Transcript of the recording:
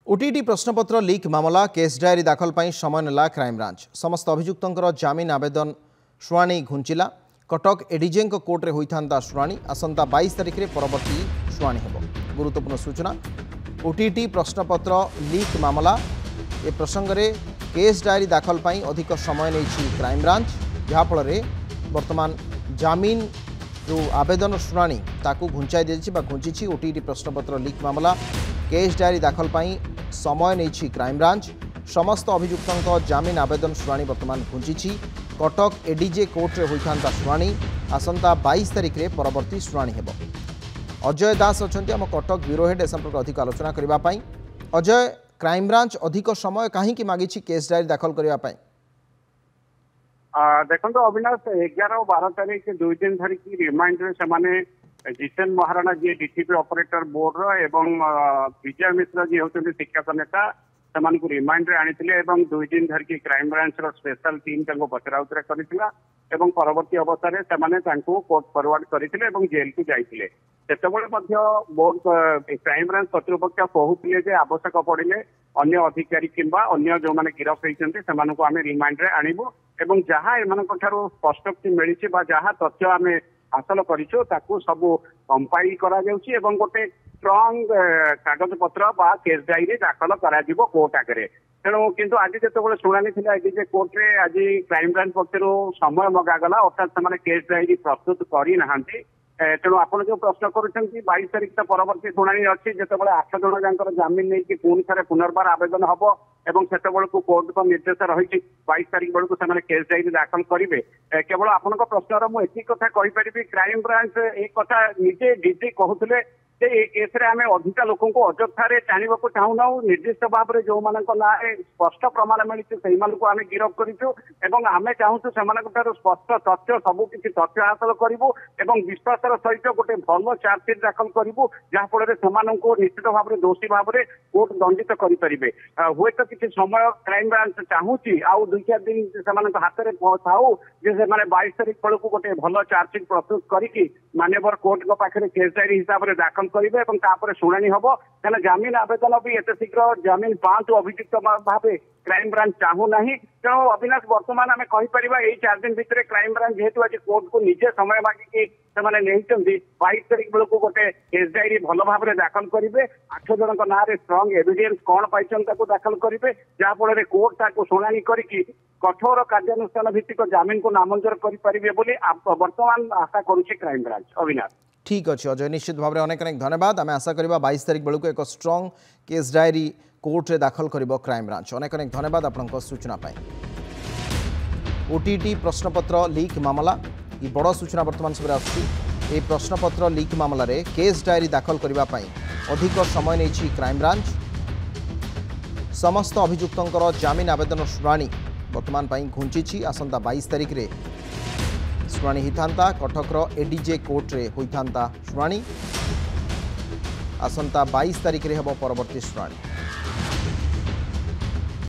OTT प्रश्नपत्र leak मामला case diary दाखल पर समय नेला क्राइमब्रांच समस्त अभियुक्तों जमीन आवेदन शुणाणी घुंचिला कटक एडीजे कोर्टे होता शुणाणी आसंता 22 तारिख में परवर्ती शुणाणी हो। गुरुत्वपूर्ण सूचना ओटीटी प्रश्नपत्र लीक मामला ए प्रसंग में केस डायरी दाखल पर अधिक समय नहीं क्राइमब्रांच जहाँफल बर्तमान जमीन जो आवेदन शुणाणी ताकू घुंचाई दी घुंची ओटीटी प्रश्नपत्र लीक मामला केस डायरी दाखल पर समय नहीं क्राइमब्रांच समस्त अभियुक्तों जमीन आवेदन शुणाणी बर्तमान घुंची कटक एडीजे कोर्टे होता शुणाणी आसंता 22 तारिख में परवर्ती शुणाणी हो। अजय दास अच्छा आम कटक ब्यूरो हेड ए संपर्क अधिक आलोचना करने। अजय, क्राइमब्रांच अधिक समय कहीं मागी केस डायरी दाखल करने? देखो अविनाश 11 और 12 तारीख 2 दिन धरिकी रिमाइंड से जितेन महाराणा जी डीटीपी ऑपरेटर बोर्ड एवं विजय मिश्र जी होते शिक्षक नेता से रिमाइंड आनी 2 दिन धरिकी क्राइमब्रांच स्पेशल टीम पचरा उचरा करथिला एवं परवर्ती अवस्था से कोर्ट फॉरवर्ड करथिले एवं जेल को जाइथिले। सेतबेले बोर्ड क्राइमब्रांच कर्तृपक्ष कहते आवश्यक पड़े अन्य अधिकारी किंबा अन्य जो माने गिरफ होइछन्ते सेमानको आमे रिमाइंड रे आनिबो एवं जहाँ एमानक ठारो स्पष्टोक्ति मिलिछि बा जहाँ तथ्य आमे हासिल करिछु ताकू सब कंपाइल करा जाउछि एवं गोटे स्ट्रॉन्ग कागज पत्र बा केस डायरी दाखल करा जिवो कोर्ट आगे। तेणु किंतु आज जिते शुणाणी थी एडीजे कोर्टे आज क्राइमब्रांच पक्ष समय मगागला अर्थात से केस डायरी प्रस्तुत करना। तेणु आप जो प्रश्न कर 22 तारिख तो परवर्ती शुणाणी अच्छी जिते 8 जन जाकर जमीन नहीं पुणी थे पुनर्बार आवेदन हम एवं से कोर्ट को निर्देश रही 22 तारिख बेलू से केस डायरी दाखल करेंगे। केवल आपण प्रश्नर मुझे कथा कहीपरि क्राइमब्रांच एक कथा निजे डीजी कहते केस आम अधिका लोक अଯଥାରେ टाणिबा चाहूना निर्दिष्ट भाव में जो मान ना स्पष्ट प्रमाण मिली से आम गिरफ करूँ आम चाहूँ से स्पष्ट तथ्य सबकि तथ्य हासिल करूँ और विश्वास सहित गोटे भल चार्जसीट दाखल करूँ जहाँफल से निश्चित भाव में दोषी भाव में कोर्ट दंडित करेंगे। हुए तो किसी समय क्राइमब्रांच चाहूँगी आउ 2-4 दिन से हाथ में थाऊ जे 22 तारिख बेलू गोटे भल चार्जसीट प्रस्तुत करके माननीय कोर्ट पाखे केस डायरी हिसाब से दाखल करेंगे और शुणाणी हम क्या जमीन आवेदन भी एत शीघ्र जमीन पांच अभियुक्त भाव क्राइमब्रांच चाहूना। तेणु अविनाश बर्तमान आम कहीपर 4 दिन भितर क्राइमब्रांच जेहेतु आज कोर्ट को निजे समय मागिकी 22 तारिख बेलू गोटे केस डायरी भल भाव में दाखल करेंगे 8 जन ना स्ट्रॉन्ग एविडेंस कौन पाई दाखल करेंगे जहाँफल कोर्ट ताको शुणाणी करके कठोर कार्यानुष्ठान भित्तिक जमीन को नामंजूर करेंगे बर्तमान आशा करुच्ची क्राइमब्रांच। अविनाश ठीक अच्छे अजय, निश्चित भाव में अनेक अनेक धन्यवाद। आम आशा करवा 22 तारिख बेलू एक स्ट्रॉन्ग केस डायरी कोर्ट रे दाखल कर क्राइमब्रांच। अनेक अनेक धन्यवाद आपन सूचना पाई। ओटीटी प्रश्नपत्र लीक मामला ये बड़ सूचना बर्तमान सब आसुची। प्रश्नपत्र लीक मामला रे केस डायरी दाखल करने अधिक समय नहीं क्राइमब्रांच समस्त अभियुक्तों जमीन आवेदन शुणाणी बर्तमान घुंची आसंता 22 तारिख में शुणाणी होता कटकर एडीजे कोर्टे होता शुणाणी आसंता 22 तारिख में हम परवर्ती शुणाणी।